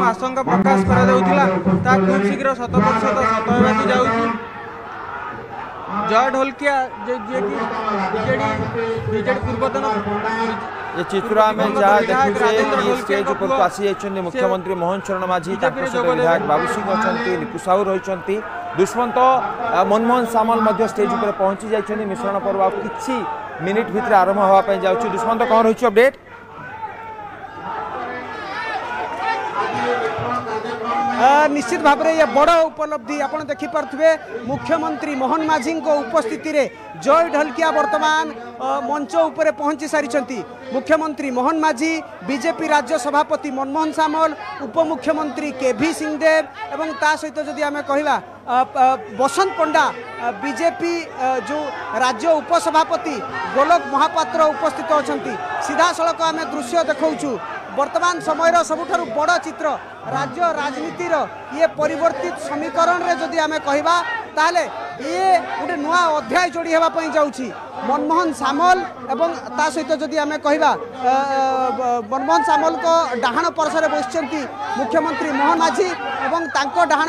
आशंका प्रकाश करा खूब शीघ्र 100% सत होगा जाऊँगी। जय ढोलकिया बीजेडी पूर्वतन ये चित्र आम जहाँ देखुचे स्टेज ऊपर आसी जाइए मुख्यमंत्री मोहन चरण माझी विधायक बाबू सिंह अच्छा लिपु साहू रही दुष्मंत मनमोहन सामल स्टेज ऊपर पहुंची जाइए मिश्रण पर्व किसी मिनिट भितर आरंभ होगापी जाऊँ। दुष्मंत कौन रही अपडेट? निश्चित भाव में ये बड़ उपलब्धि आप देखिपे मुख्यमंत्री मोहन माझी उपस्थिति रे जय ढोलकिया वर्तमान मंच उपर पहुंची सारी। मुख्यमंत्री मोहन माझी, बीजेपी राज्य सभापति मनमोहन सामल, उपमुख्यमंत्री केभी सिंहदेव एवं ता सहित जदि आम कहवा बसंत पंडा बीजेपी जो राज्य उपसभापति गोलोक महापात्र उपस्थित अच्छा। सीधा सड़क आम दृश्य देखा वर्तमान समय सबुठारु बड़ चित्र राज्य राजनीतिर ये परिवर्तित समीकरण रे जदि आमे कहबा ताले ये गोटे नुआ अध्याय जोड़ी होगापी जाऊँगी। मनमोहन सामल एवं ता सहित जदि आमे कहबा मनमोहन सामल को डाहाण पार्श्व बसचंती मुख्यमंत्री मोहन माझी एवं तांको डाहाण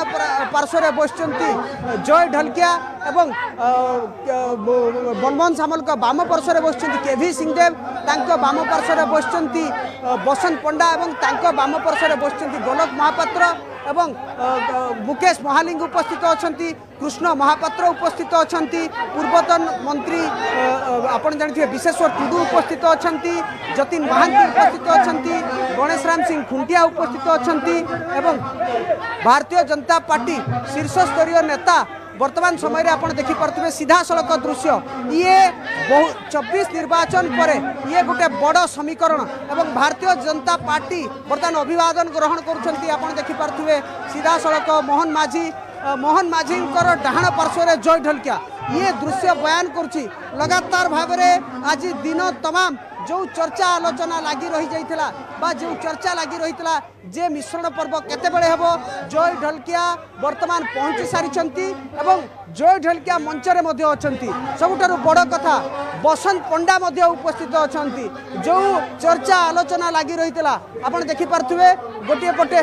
पार्श्व बसचंती जय ढोलकिया एवं मनमोहन सामल को बाम पार्श्व बसचंती केभी सिंहदेव, तांको बाम पार्श्व बसचंती बसंत पंडा एवं तांको बाम पार्श्व बसचंती गोलोक महापात्र एवं मुकेश महालिंग उपस्थित अच्छा, कृष्ण महापात्र उपस्थित अच्छा, पूर्वतन मंत्री आपण जानते विश्वेश्वर टुडू उपस्थित अच्छा, जतिन महांती उपस्थित अच्छा, गणेश राम सिंह खुंटिया उपस्थित अच्छा एवं भारतीय जनता पार्टी शीर्ष स्तरीय नेता वर्तमान समय आप देखिपे सीधा सड़क दृश्य ये 24 निर्वाचन पर ये गोटे बड़ समीकरण एवं भारतीय जनता पार्टी बर्तमान अभिवादन ग्रहण कर देखिपे सीधा सड़क मोहन माझी डाहाण पार्श्व जय ढोलकिया ये दृश्य बयान करुच्ची। लगातार भाव में आज दिन तमाम जो चर्चा आलोचना लगी रही जाइथिला बा जो चर्चा लगी रही जे मिश्रण पर्व केतेबेले हेबो जय ढोलकिया वर्तमान पहुंची सारी एवं जय ढोलकिया मंचरे मध्य अछंती। सबुठारु बड़ कथा बसंत पंडा मध्य उपस्थित अछंती। जो चर्चा आलोचना लगी रही आपण देखि पारथुवे गोटे पटे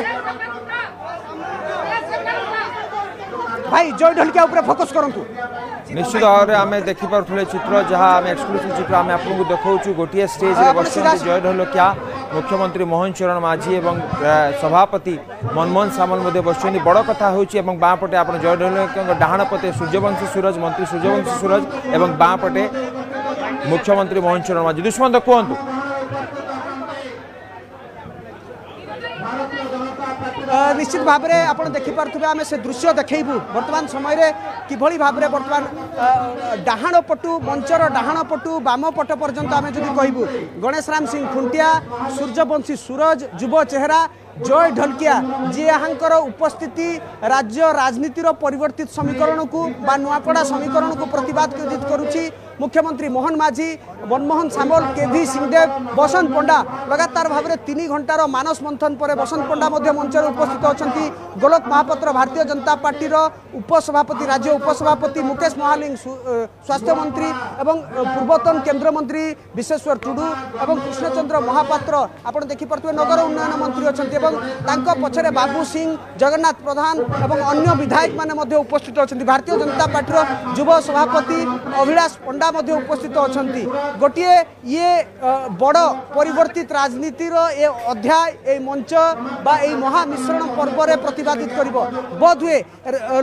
भाई जय ढोलकिया ऊपर फोकस करंतु। निश्चित भाव में आम देखिपे चित्र जहाँ आम एक्सक्लूसिव चित्र आम आपको देखा गोटे स्टेज बस जय ढोलकिया मुख्यमंत्री मोहन चरण माझी एवं सभापति मनमोहन सामल बस बड़ कथा होती बाँपटे आप जय ढोलकिया डाहाण पटे सूर्यवंशी सूरज मंत्री सूर्यवंशी सूरज एवं बाँपटे मुख्यमंत्री मोहन चरण माझी। दुष्मंत कहतु निश्चित भाव में आप देखिपे आम से दृश्य देखू वर्तमान समय किभली भाव में वर्तमान डाहाण पटु मंचर डाहाण पटु बाम पट पर्यंत आम जब कहूँ गणेश राम सिंह खुंटिया सूर्यवंशी सूरज युव चेहरा जय ढोलकिया जी यहाँ उपस्थिति राज्य राजनीतिर परिवर्तित समीकरण को बा नुआपड़ा समीकरण को प्रतिपादित करुच्ची। मुख्यमंत्री मोहन माझी, मनमोहन सामल, केभी सिंहदेव, बसंत पंडा लगातार भाव में 3 घंटार मानस मंथन पर बसंत पंडा मंच उपस्थित अच्छा। गोलोक महापात्र भारतीय जनता पार्टी उपसभापति राज्य उपसभापति मुकेश महालिंग स्वास्थ्य मंत्री एवं पूर्वतन केंद्र मंत्री विश्वेश्वर टुडू एवं कृष्णचंद्र महापात्र आप देखिपे नगर उन्नयन मंत्री अच्छा पछरे बाबू सिंह जगन्नाथ प्रधान एवं अन्य विधायक माने उपस्थित अच्छा। भारतीय जनता पार्टी युव सभापति अभिलाष पंडा उपस्थित अच्छा। गोटे ये बड़ परिवर्तित राजनीतिर ए अध्याय ए मंच बा ए महामिश्रण पर्व रे प्रतिपादित करिवो बोध हुए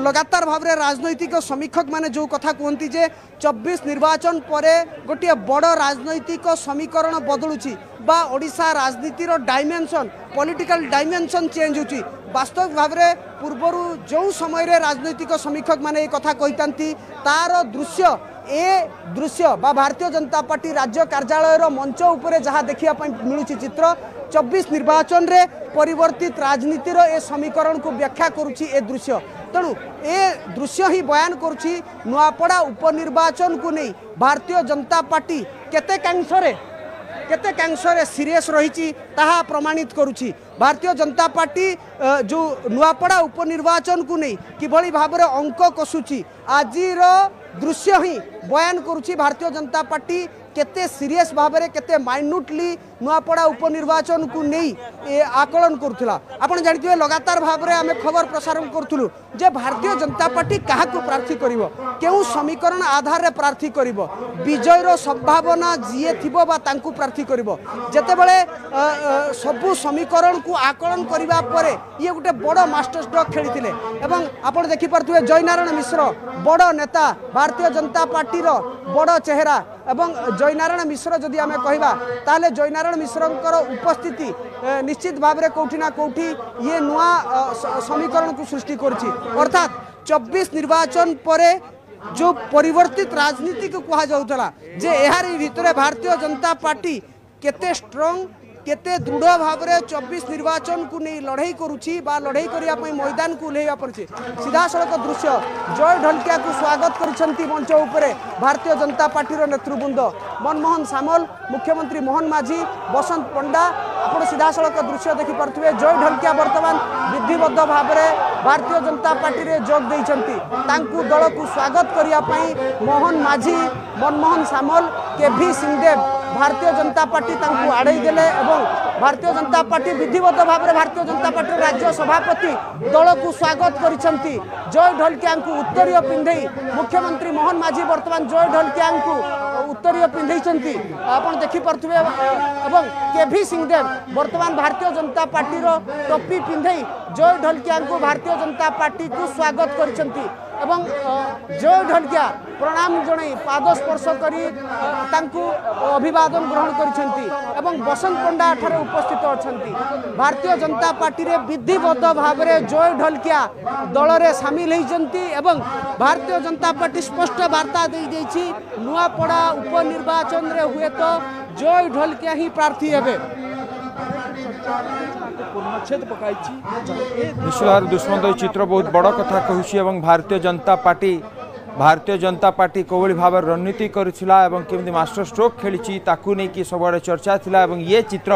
लगातार भाव में राजनैतिक समीक्षक माने जो कथा कहती जे 24 निर्वाचन पर गोटे बड़ राजनैतिक समीकरण बदलुची बा ओडिशा राजनीतिर डायमेंशन पॉलिटिकल डायमेंशन चेंज होची। वास्तविक भाव में पूर्वरु जो समय रे राजनैतिक समीक्षक माने कथा कहितांती तार दृश्य ए दृश्य बा भारतीय जनता पार्टी राज्य कार्यालय मंच उपरे जहाँ देखा मिलूँ चित्र 24 निर्वाचन रे परिवर्तित राजनीतिर ए समीकरण को व्याख्या करुच्ची ए दृश्य। तेणु ए दृश्य ही बयान करुच्ची नुआपड़ा उपनिर्वाचन को नहीं भारतीय जनता पार्टी केते कांशरे सीरियस रही ताहा प्रमाणित करुच्ची। भारतीय जनता पार्टी जो नुआपड़ा उपनिर्वाचन को नहीं किभली भाव में अंक कसुची आजिर दृश्य ही बयान करुच्ची भारतीय जनता पार्टी केते सीरियस भाव में केते माइन्यूटली नुआपड़ा उपनिर्वाचन को नहीं आकलन करुला। आपण जानते लगातार भाव में आम खबर प्रसारण करूँ जे भारतीय जनता पार्टी क्या प्रार्थी करिवो, केउ समीकरण आधार रे प्रार्थी करिवो, विजयर संभावना जीए थिबो बा तांकु प्रार्थी करिवो। जेतेबेले सबु समीकरण को आकलन करिबा परे ये गोटे बड़ मास्टर स्ट्रोक खेलिथिले एवं आपण देखि पारथुवे जयनारायण मिश्र बड़ नेता भारतीय जनता पार्टी रो बड़ चेहरा एवं जयनारायण मिश्र जदि आमे कहिबा ताले जयनारायण मिश्रंकर उपस्थिति निश्चित भाव में कौटी ना कौटी ये नुआ समीकरण को सृष्टि करछि। अर्थात 24 निर्वाचन परे जो परिवर्तित राजनीति को कहा जाउतला जे एहार भितरे भारतीय जनता पार्टी केते स्ट्रांग केते दृढ़ भाव में 24 निर्वाचन को नहीं लड़ाई करुछि बा लड़ाई करिया पई मैदान को उल्लेवा पड़छि। सीधा सड़क दृश्य जय ढोलकिया को स्वागत करिसंती मंच उपरे भारतीय जनता पार्टी रो नेतृवृंद मनमोहन सामल, मुख्यमंत्री मोहन माझी, बसंत पंडा। आपण सीधा सड़क दृश्य देखि पारथुवे जय ढोलकिया वर्तमान विधिबद्ध भाव में भारतीय जनता पार्टी रे जोग देइछंती। तांकु दल को स्वागत करिया पई मोहन माझी, मनमोहन सामल, केभी सिंहदेव भारतीय जनता पार्टी तांकु आड़ई देले एवं भारतीय जनता पार्टी विधिबद्ध भाव में भारतीय जनता पार्टी राज्य सभापति दल को स्वागत करिसंती। जय ढोलकिया को उत्तरीय पिंधई मुख्यमंत्री मोहन माझी वर्तमान जय ढोलकिया को उत्तरीय पिंधई आपण देखि पारथुवे एवं केभी सिंहदेव वर्तमान भारतीय जनता पार्टी रो टोपी पिंधई जय ढोलकिया को भारतीय जनता पार्टी को स्वागत करिसंती एवं जय ढोलकिया प्रणाम जणई पाद स्पर्श करी तांकु अभिवादन ग्रहण करिसंती एवं बसंत पंडा ठारे उपस्थित अछंती। भारतीय जनता पार्टी रे विधिबद्ध भाव में जय ढोलकिया दल रे शामिल होइछंती एवं भारतीय जनता पार्टी स्पष्ट वार्ता दे देछि नुआपड़ा उपनिर्वाचन रे हुए तो जय ढोलकिया ही प्रार्थी हेबे। निश्चित दुष्मंत चित्र बहुत बड़ कथा कहूँ। भारतीय जनता पार्टी कोवली भाव रणनीति करुला एवं केमती मास्टर स्ट्रोक खेली ताकू नहीं कि सबुआड़े चर्चा थिला एवं ये चित्र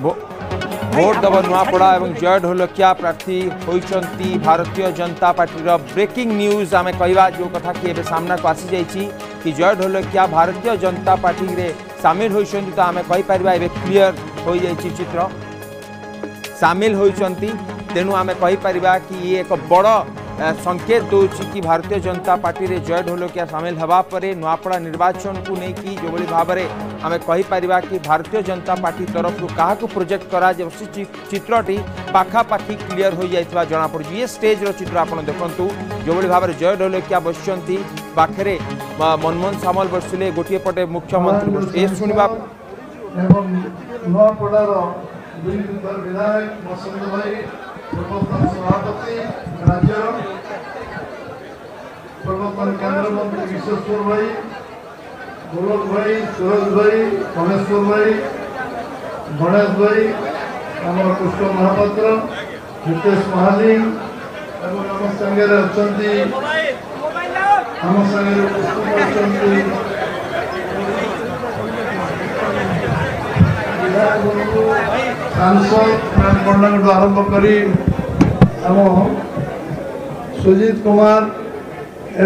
भोट दब नुआपड़ा एवं जय ढोलकिया प्रार्थी होइचंती Bharatiya Janata party breaking news आमे कहवा जो कथा कि सामना को आसी जाइए कि जय ढोलकिया भारतीय जनता पार्टी रे सामिल होइचंती तो आमे कहि परिबा एबे क्लियर हो जाइए चित्र सामिल होइचंती। तेणु आमे कहि परिबा कि ये एक बड़ संकेत दूसरी कि भारतीय जनता पार्टी रे जय ढोलकिया सामिल हवा परे नुआपड़ा निर्वाचन को नहीं कि जो भाव में आम कहीपर कि भारतीय जनता पार्टी तरफ क्या प्रोजेक्ट करा चित्रटी पाखापाखि क्लियर हो जाता जमापड़। ये स्टेज रो चित्र आप देखु जो भाव में जय ढोलकिया बसचंती पाखे मनमोहन सामल बसले गोटे पटे मुख्यमंत्री शुणा सभापति राज्य पूर्वतन केंद्र मंत्री विश्वेश्वर भाई, गोलक भाई, सूरज भाई, महेश्वर भाई, गणेश भाई, आम कृष्ण महापात्र, हितेश महाली आम संगे सांसद पंडा आरंभ करी सुजीत कुमार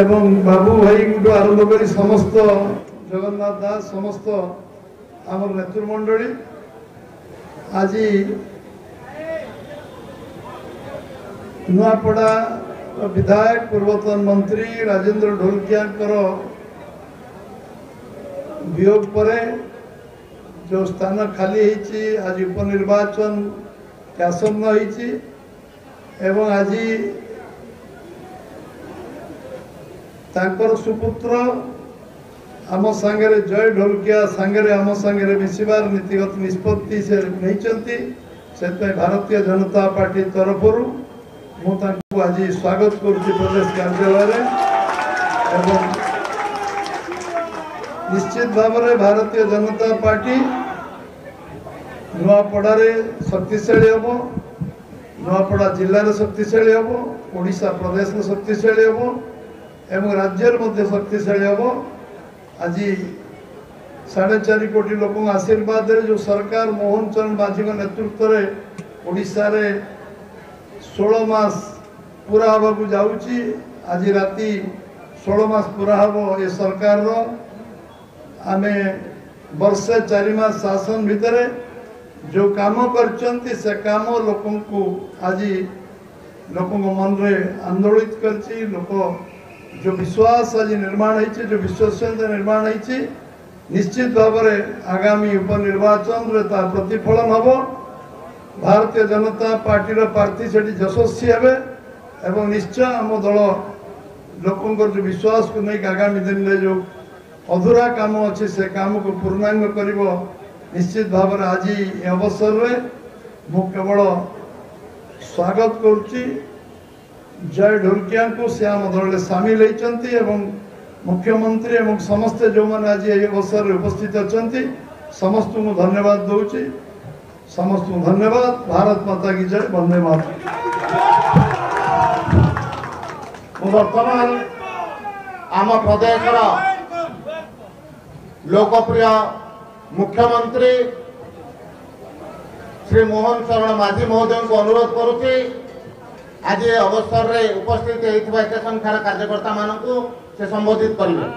एवं बाबू भाई आरंभ करी समस्त जगन्नाथ दास समस्त आम नेतृमंडली आज नुआपड़ा विधायक पूर्वतन मंत्री राजेंद्र ढोलकिया वियोग परे जो स्थान खाली होती आज उपनिर्वाचन आसन्न होती एवं आज तांकर सुपुत्र आम सांगे जय ढोलकिया सांगे आम सांगे मिसबार नीतिगत निष्पत्ति से नहीं भारतीय जनता पार्टी तरफ मुझे आज स्वागत करुच्ची प्रदेश कार्यालय एवं निश्चित भाव में भारतीय जनता पार्टी नुआपड़ा शक्तिशाली हम नुआपड़ा जिले शक्तिशाली हम ओडिशा प्रदेश शक्तिशाली हम एवं राज्य मध्य शक्तिशाली हम आज 4.5 कोटी लोक आशीर्वाद जो सरकार मोहन चरण माझी नेतृत्व में ओडिशा रे 16 मास पूरा हवा जाऊँगी आज राति 16 मास पूरा हम ये सरकार आमे वर्षे 4 मास शासन भितर जो काम करचंती से काम लोकों को आज लोकों को मन रे आंदोलित करची लोक जो विश्वास आज निर्माण है जो विश्वसनीयता निर्माण है निश्चित भाव आगामी उपनिर्वाचन रे तार प्रतिफलन हम भारतीय जनता पार्टी प्रार्थी से यशस्वी हे एवं निश्चय आम दल लोकों जो विश्वास को नहीं आगामी दिन में जो अधूरा काम अच्छे से काम को पूर्णांग कर निश्चित भाव आज ये अवसर में मु केवल स्वागत करुच्ची जय ढोलकिया को से आम दल सामिल होती मुख्यमंत्री एवं समस्ते जो मैंने आज ये अवसर में उपस्थित अच्छा समस्त को धन्यवाद दूची समस्त को धन्यवाद। भारत माता की जय। वंदे मातरम। वर्तमान आम प्रदेश लोकप्रिय मुख्यमंत्री श्री मोहन शरण माझी महोदय को अनुरोध करुच्ची आज अवसर रे उपस्थित होता एत संख्यार कार्यकर्ता मान से संबोधित करेंगे।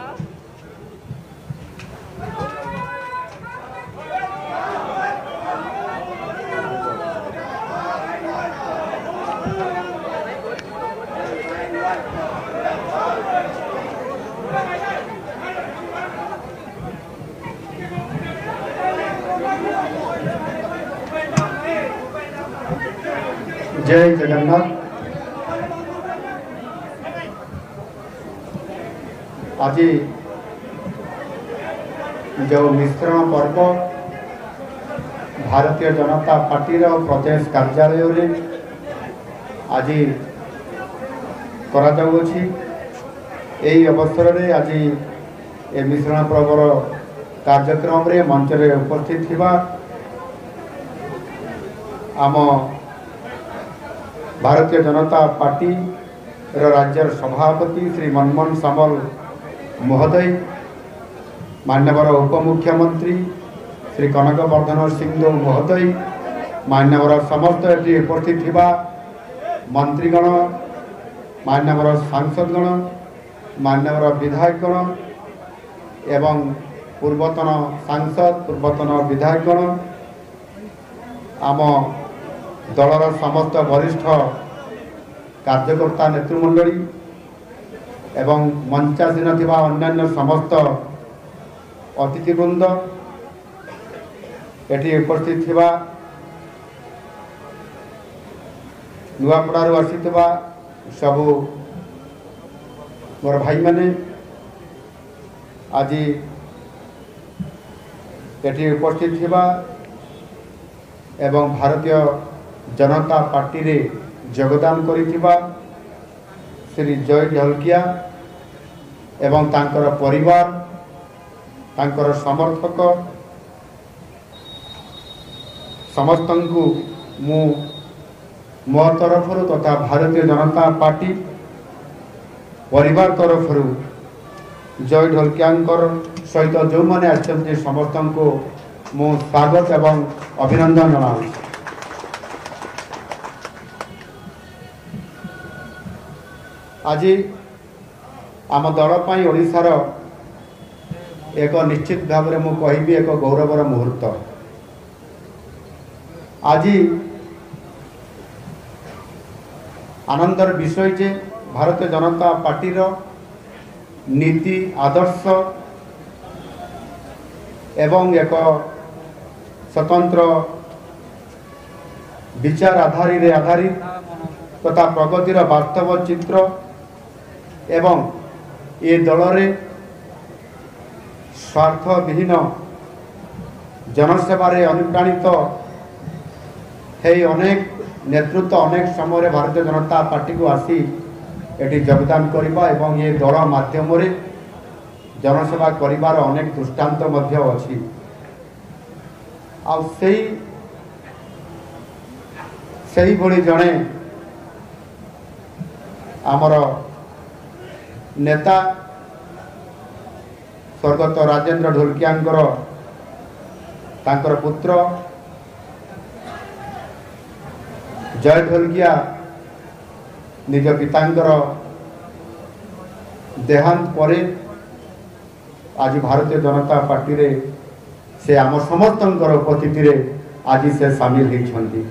जय जगन्नाथ। आज जो मिश्रण पर्व भारतीय जनता पार्टी प्रदेश कार्यालय रे आज करा यही अवसर में आज ए मिश्रण पर्वर कार्यक्रम रे मंच रे उपस्थित थिबा आम भारतीय जनता पार्टी राज्य सभापति श्री मनमोहन सामल महोदय मान्यवर उपमुख्यमंत्री श्री कनक वर्धन सिंह महोदय मान्यवर समस्त ये उपस्थित थिबा मंत्रीगण मान्यवर सांसदगण मान्यवर विधायकगण एवं पूर्वतन सांसद पूर्वतन विधायकगण आम दलर समस्त वरिष्ठ कार्यकर्ता नेतृमंडली एवं मंचासीन थिबा अन्यान्य समस्त अतिथिवृंद एटी उपस्थित थिबा नुआपड़ारू आसीथिबा सबु मोर भाई माने आज एटी उपस्थित थिबा एवं भारतीय जनता पार्टी रे योगदान करिथिबा श्री जय ढोलकिया एवं तांकर परिवार तांकर समर्थक समस्त को मु मो तरफ तथा भारतीय जनता पार्टी परिवार तरफ जय ढोलकिया सहित जो मैंने आछंती समस्त को मु स्वागत एवं अभिनंदन जनाऊँ। आज आम दल पाई ओडिशार एक निश्चित भाव में मुझे एक गौरवर मुहूर्त आज आनंदर विषय जे भारतीय जनता पार्टी नीति आदर्श एवं एक स्वतंत्र विचार आधारित तथा प्रगतिर वास्तव चित्र एवं ये दल रे स्वार्थ विहीन जनसेवा अनुप्राणित है अनेक नेतृत्व अनेक समय भारतीय जनता पार्टी को आसी एटी योगदान करबा एवं ये दल माध्यम रे जनसेवा करिवार अनेक दृष्टांत मध्य अछि आ सही भली जड़े आमर नेता स्वर्गत राजेंद्र ढोलकियांकर तांकर पुत्र जय ढोलकिया निज पितांकर देहांत परे आज भारतीय जनता पार्टी रे से आम समस्तंकर उपस्थिति रे आज से सामिल होती।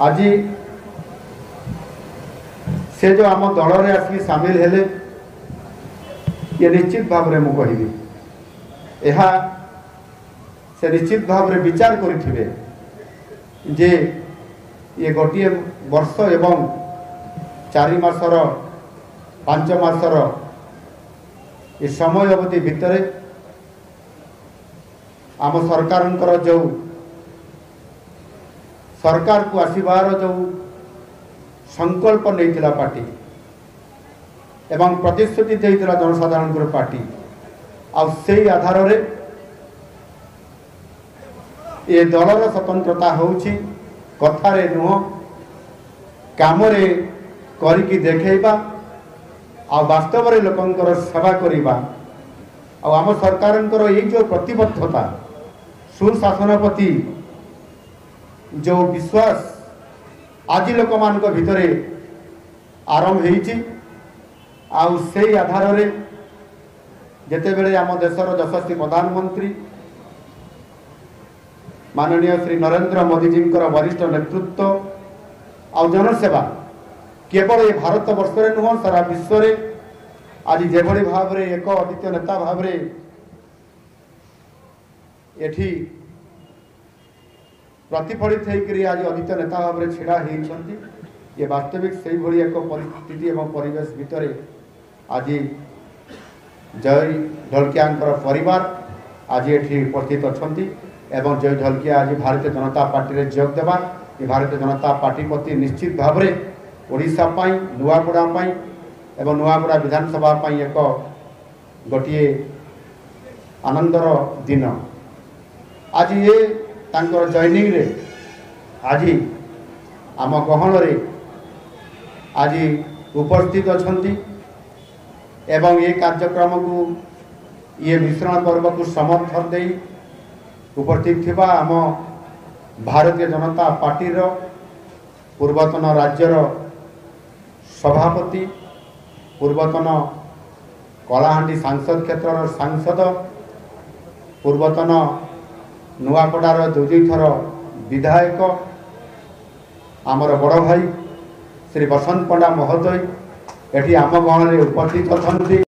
आज से जो आम दल रे आसिक सामिल हेले ये निश्चित भाव में मुझे कहबी यह से निश्चित भाव में विचार करिथिबे जे ये गोटे वर्ष एवं 4 मासर 5 मासर ये समय अवधि भितर आम सरकार जो सरकार को आसबार जो संकल्प नहीं पार्टी एवं प्रतिश्रुति देइतिला जनसाधारण पार्टी से आधार रे ये दलर स्वतंत्रता होउछि कथारे नुह कामरे करिकी देखैबा आ वास्तव में लोकंकर सेवा करिबा आ आम सरकारंकर ये जो प्रतिबद्धता सुशासन प्रति जो विश्वास आज लोक मान भितर आरंभ होइछि आउ से आधार रे जेतेबेले आम देशर यशस्वी प्रधानमंत्री माननीय श्री नरेंद्र मोदी जी वरिष्ठ नेतृत्व आ जनसेवा केवल ये भारत वर्ष में नुह सारा विश्व में आज जेभली भाव में एक अद्वितीय नेता भाव में एठी प्रतिफलित होकर आज अद्वितीय नेता भाव में छिड़ा होती ये वास्तविक से भली एक परिस्थिति एवं परिवेश भितर आज जय ढोलकिया परिवार आज ये उपस्थित अच्छा एवं जय ढोलकिया आज भारतीय जनता पार्टी रे जोग देवा ये भारतीय जनता पार्टी प्रति निश्चित भाव में ओडिशा पाई नुआपड़ा पाई एवं नुआपड़ा विधानसभा पाई एक गोटे आनंदर दिन आज ये तांकर जॉइनिंग रे आज आम गहन रे आज उपस्थित अछंती एवं ये कार्यक्रम को ये मिश्रण पर्व को समर्थन दे उपस्थित थिबा आम भारतीय जनता पार्टी रो पूर्वतन राज्यर सभापति पूर्वतन कलाहांडी सांसद क्षेत्र सांसद पूर्वतन नुआपड़ार 2 थर विधायक आमर बड़ भाई श्री बसंत पंडा महोदय एटी आम गहन में उपस्थित अच्छा।